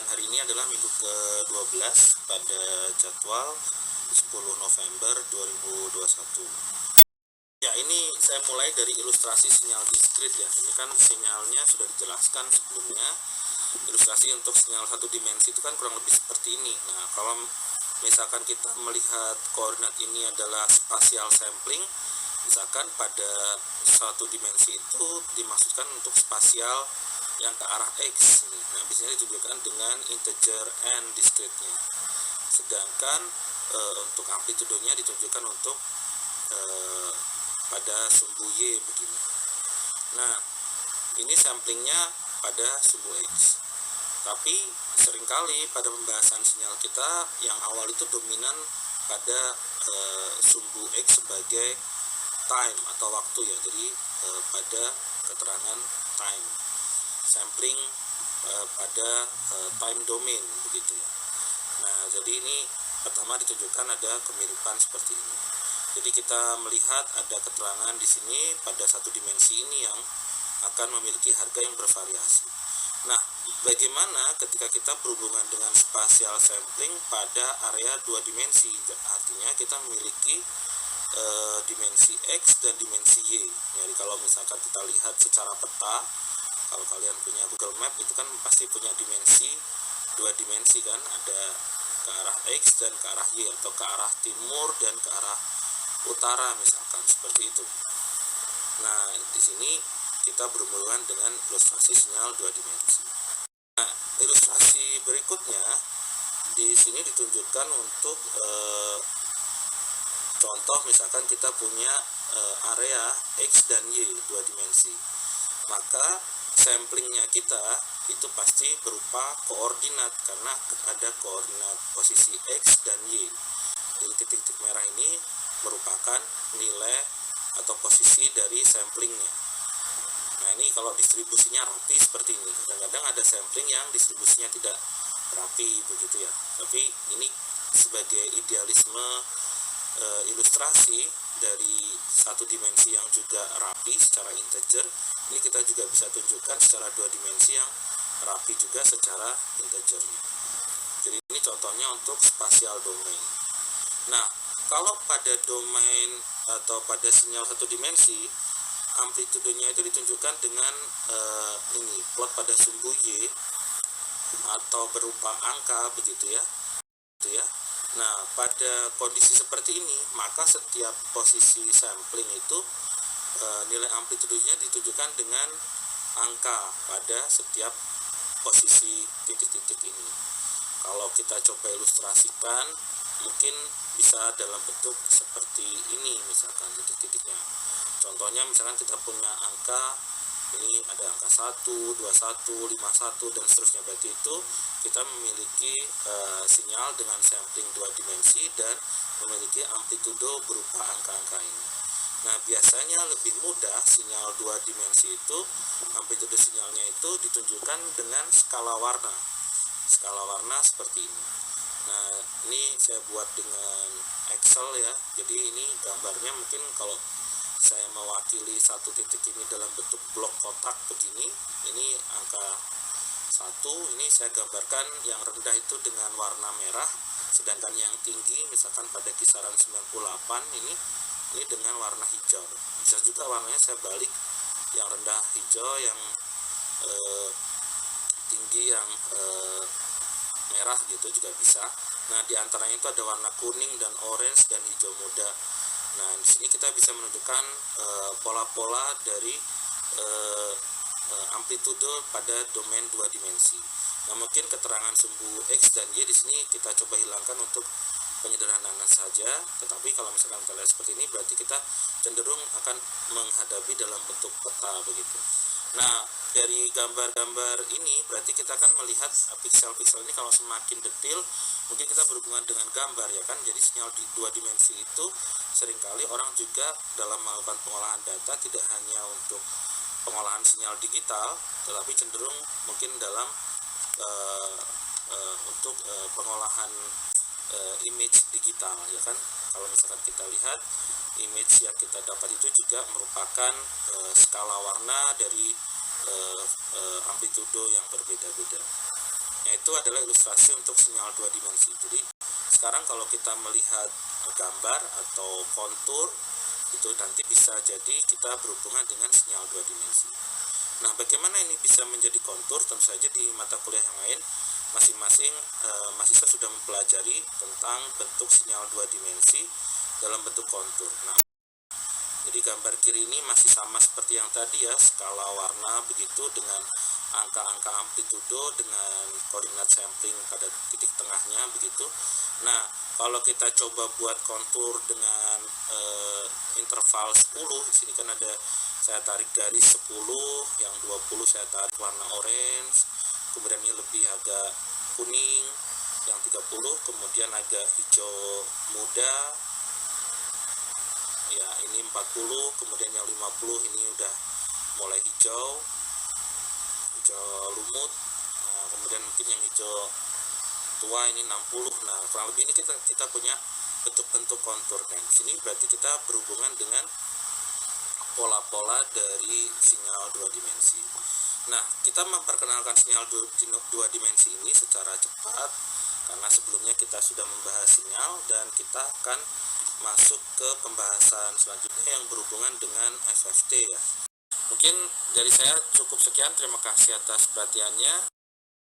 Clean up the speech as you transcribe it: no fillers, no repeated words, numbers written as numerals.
dan hari ini adalah minggu ke-12 pada jadwal 10 November 2021. Ya, ini saya mulai dari ilustrasi sinyal diskrit ya. Ini kan sinyalnya sudah dijelaskan sebelumnya. Ilustrasi untuk sinyal satu dimensi itu kan kurang lebih seperti ini. Nah, kalau misalkan kita melihat koordinat ini adalah spatial sampling, misalkan pada satu dimensi itu dimaksudkan untuk spasial yang ke arah X. Nah, biasanya ditunjukkan dengan integer n diskritnya. Sedangkan untuk amplitudenya ditunjukkan untuk pada sumbu Y begini. Nah, ini samplingnya pada sumbu X. Tapi seringkali pada pembahasan sinyal kita yang awal itu dominan pada sumbu X sebagai time atau waktu ya. Jadi pada keterangan time, sampling pada time domain begitu ya. Nah, jadi ini pertama ditunjukkan ada kemiripan seperti ini. Jadi kita melihat ada keterangan di sini pada satu dimensi ini yang akan memiliki harga yang bervariasi. Nah, bagaimana ketika kita berhubungan dengan spatial sampling pada area dua dimensi? Artinya kita memiliki dimensi X dan dimensi Y. Jadi kalau misalkan kita lihat secara peta, kalau kalian punya Google Map itu kan pasti punya dimensi, dua dimensi kan, ada ke arah X dan ke arah Y, atau ke arah timur dan ke arah utara misalkan, seperti itu. Nah, di sini kita berhubungan dengan ilustrasi sinyal dua dimensi. Nah, ilustrasi berikutnya di sini ditunjukkan untuk contoh misalkan kita punya area X dan Y dua dimensi. Maka samplingnya kita itu pasti berupa koordinat karena ada koordinat posisi X dan Y. Jadi titik-titik merah ini merupakan nilai atau posisi dari samplingnya. Nah, ini kalau distribusinya rapi seperti ini. Kadang-kadang ada sampling yang distribusinya tidak rapi begitu ya. Tapi ini sebagai idealisme ilustrasi dari satu dimensi yang juga rapi secara integer, ini kita juga bisa tunjukkan secara dua dimensi yang rapi juga secara integernya. Jadi ini contohnya untuk spatial domain. Nah, kalau pada domain atau pada sinyal satu dimensi, amplitudenya itu ditunjukkan dengan ini plot pada sumbu Y atau berupa angka begitu ya. Nah, pada kondisi seperti ini, maka setiap posisi sampling itu nilai amplitudenya ditunjukkan dengan angka pada setiap posisi titik-titik ini. Kalau kita coba ilustrasikan, mungkin bisa dalam bentuk seperti ini misalkan titik-titiknya. Contohnya misalkan kita punya angka, ini ada angka 1, 21, 51 dan seterusnya. Berarti itu kita memiliki sinyal dengan sampling dua dimensi dan memiliki amplitudo berupa angka-angka ini. Nah, biasanya lebih mudah sinyal dua dimensi itu, amplitudo sinyalnya itu ditunjukkan dengan skala warna. Skala warna seperti ini. Nah, ini saya buat dengan Excel ya. Jadi ini gambarnya mungkin kalau saya mewakili satu titik ini dalam bentuk blok kotak begini, ini angka 1, ini saya gambarkan yang rendah itu dengan warna merah, sedangkan yang tinggi misalkan pada kisaran 98 ini dengan warna hijau. Bisa juga warnanya saya balik, yang rendah hijau, yang tinggi yang merah gitu juga bisa. Nah, di antaranya itu ada warna kuning dan orange dan hijau muda. Nah, di sini kita bisa menunjukkan pola-pola dari amplitudo pada domain dua dimensi. Nah, mungkin keterangan sumbu X dan Y di sini kita coba hilangkan untuk penyederhanaan saja. Tetapi kalau misalkan kita lihat seperti ini, berarti kita cenderung akan menghadapi dalam bentuk peta begitu. Nah, dari gambar-gambar ini berarti kita akan melihat piksel-piksel ini kalau semakin detail, mungkin kita berhubungan dengan gambar ya kan. Jadi sinyal di dua dimensi itu seringkali orang juga dalam melakukan pengolahan data tidak hanya untuk pengolahan sinyal digital, tetapi cenderung mungkin dalam untuk pengolahan image digital ya kan. Kalau misalkan kita lihat image yang kita dapat itu juga merupakan skala warna dari amplitudo yang berbeda-beda. Nah, itu adalah ilustrasi untuk sinyal 2 dimensi. Jadi sekarang kalau kita melihat gambar atau kontur, itu nanti bisa jadi kita berhubungan dengan sinyal 2 dimensi. Nah, bagaimana ini bisa menjadi kontur? Tentu saja di mata kuliah yang lain masing-masing mahasiswa sudah mempelajari tentang bentuk sinyal 2 dimensi dalam bentuk kontur. Nah, jadi gambar kiri ini masih sama seperti yang tadi ya, skala warna begitu dengan angka-angka amplitudo dengan koordinat sampling pada titik tengahnya begitu. Nah, kalau kita coba buat kontur dengan interval 10, di sini kan ada saya tarik garis 10, yang 20 saya tarik warna orange, kemudian ini lebih agak kuning, yang 30 kemudian agak hijau muda, ya ini 40, kemudian yang 50 ini udah mulai hijau lumut. Nah, kemudian mungkin yang hijau tua ini 60. Nah, kurang lebih ini kita punya bentuk-bentuk kontur. Nah, di sini berarti kita berhubungan dengan pola-pola dari sinyal 2 dimensi. Nah, kita memperkenalkan sinyal 2 dimensi ini secara cepat karena sebelumnya kita sudah membahas sinyal, dan kita akan masuk ke pembahasan selanjutnya yang berhubungan dengan FFT ya. Mungkin dari saya cukup sekian, terima kasih atas perhatiannya.